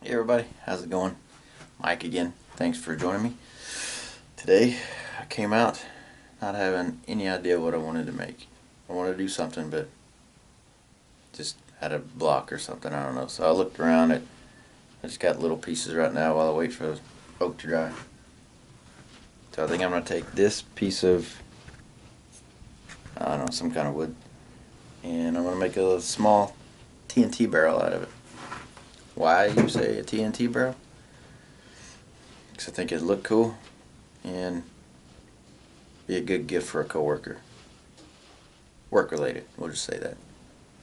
Hey everybody, how's it going? Mike again. Thanks for joining me. Today I came out not having any idea what I wanted to make. I wanted to do something but just had a block or something, I don't know. So I looked around at, I just got little pieces right now while I wait for the oak to dry. So I think I'm going to take this piece of, I don't know, some kind of wood, and I'm going to make a small TNT barrel out of it. Why you say a TNT barrel? Because I think it'd look cool and be a good gift for a coworker. Work related, we'll just say that.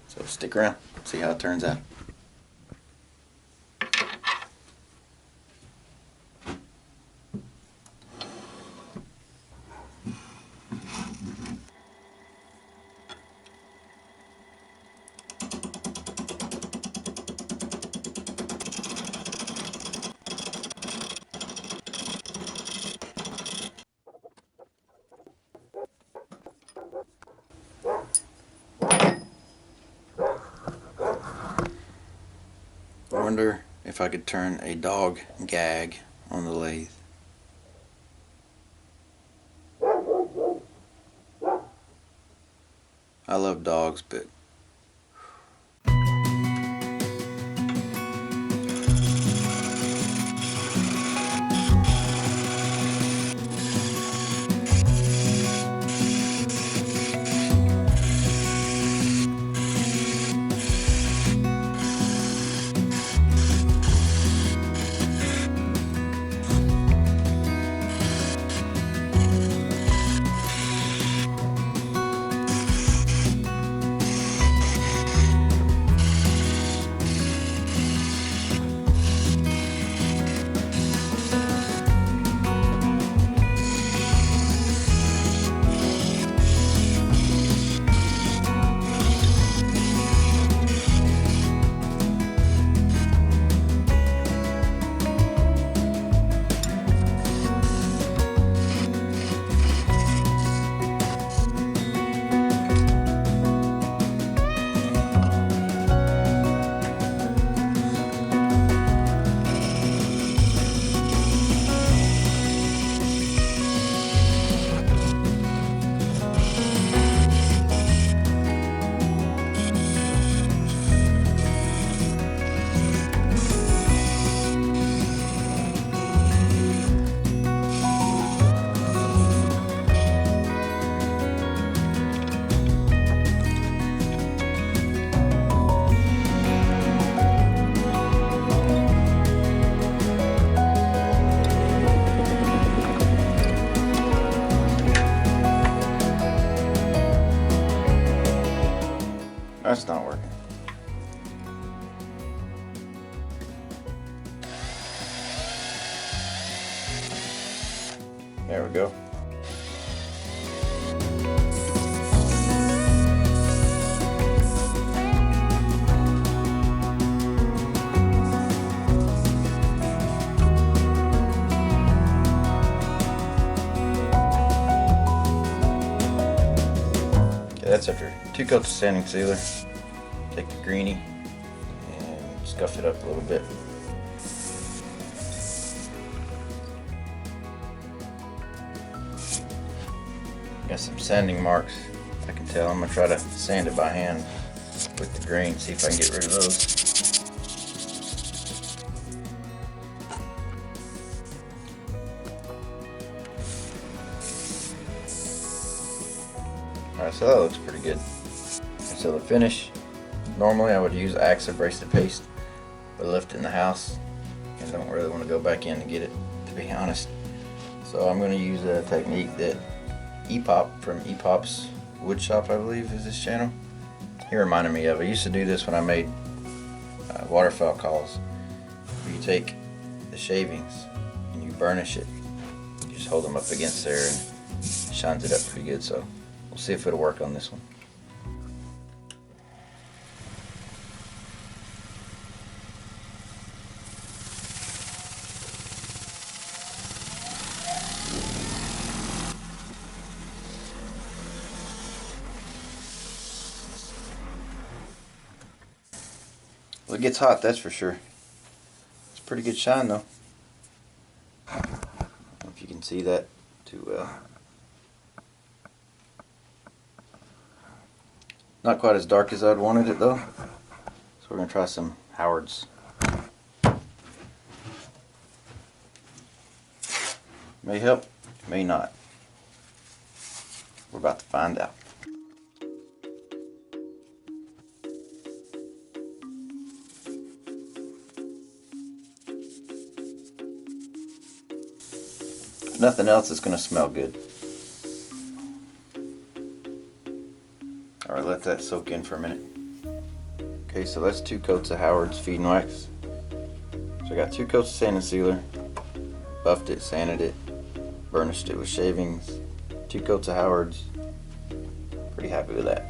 So stick around, see how it turns out. I wonder if I could turn a dog gag on the lathe. I love dogs, but that's not working. There we go. Okay, that's after 2 coats of sanding sealer. Take the greenie and scuff it up a little bit. Got some sanding marks, I can tell. I'm going to try to sand it by hand with the green, see if I can get rid of those. Alright, so that looks pretty good. And so the finish, normally I would use Axe abrasive paste, but I left it in the house and don't really want to go back in to get it, to be honest. So I'm going to use a technique that Epop from Epop's Wood Shop, I believe is his channel. He reminded me of. I used to do this when I made waterfowl calls. You take the shavings and you burnish it. You just hold them up against there and it shines it up pretty good. So we'll see if it'll work on this one. Well, it gets hot, that's for sure. pretty good shine though. I don't know if you can see that too well. Not quite as dark as I'd wanted it though. So we're going to try some Howards. May help, may not. We're about to find out. If nothing else, it's going to smell good. Alright, let that soak in for a minute. Okay, so that's 2 coats of Howard's feed and wax. So I got 2 coats of sanding sealer, buffed it, sanded it, burnished it with shavings, 2 coats of Howard's. Pretty happy with that.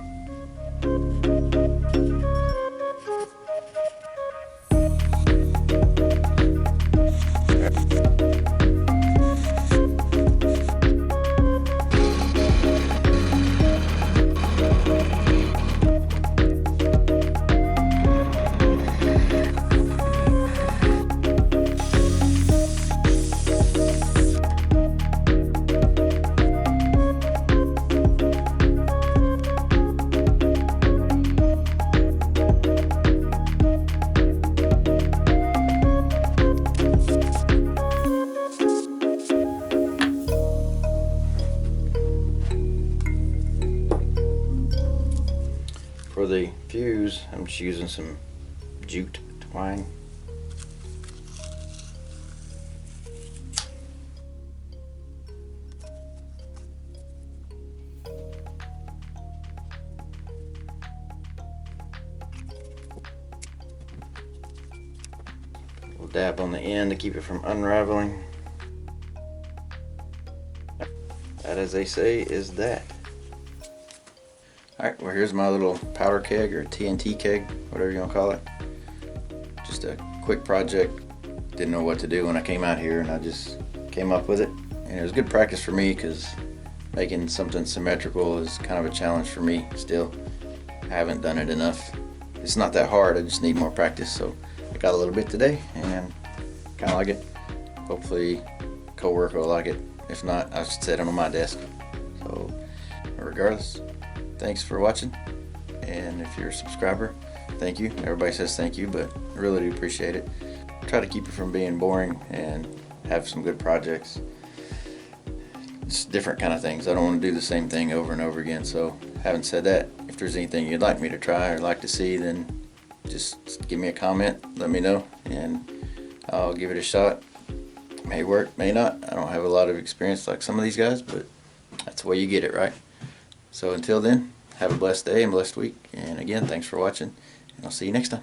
For the fuse, I'm just using some jute twine. We'll dab on the end to keep it from unraveling. That, as they say, is that. Alright, well here's my little powder keg or TNT keg, whatever you want to call it. Just a quick project. Didn't know what to do when I came out here and I just came up with it. And it was good practice for me because making something symmetrical is kind of a challenge for me still. I haven't done it enough. It's not that hard, I just need more practice. So I got a little bit today and kind of like it. Hopefully co-worker will like it. If not, I'll just set it on my desk. So regardless, thanks for watching, and if you're a subscriber, thank you. Everybody says thank you, but I really do appreciate it. Try to keep it from being boring and have some good projects. It's different kind of things. I don't want to do the same thing over and over again. So having said that, if there's anything you'd like me to try or like to see, then just give me a comment, let me know, and I'll give it a shot. May work, may not. I don't have a lot of experience like some of these guys, but that's the way you get it, right? So until then, have a blessed day and blessed week. And again, thanks for watching, and I'll see you next time.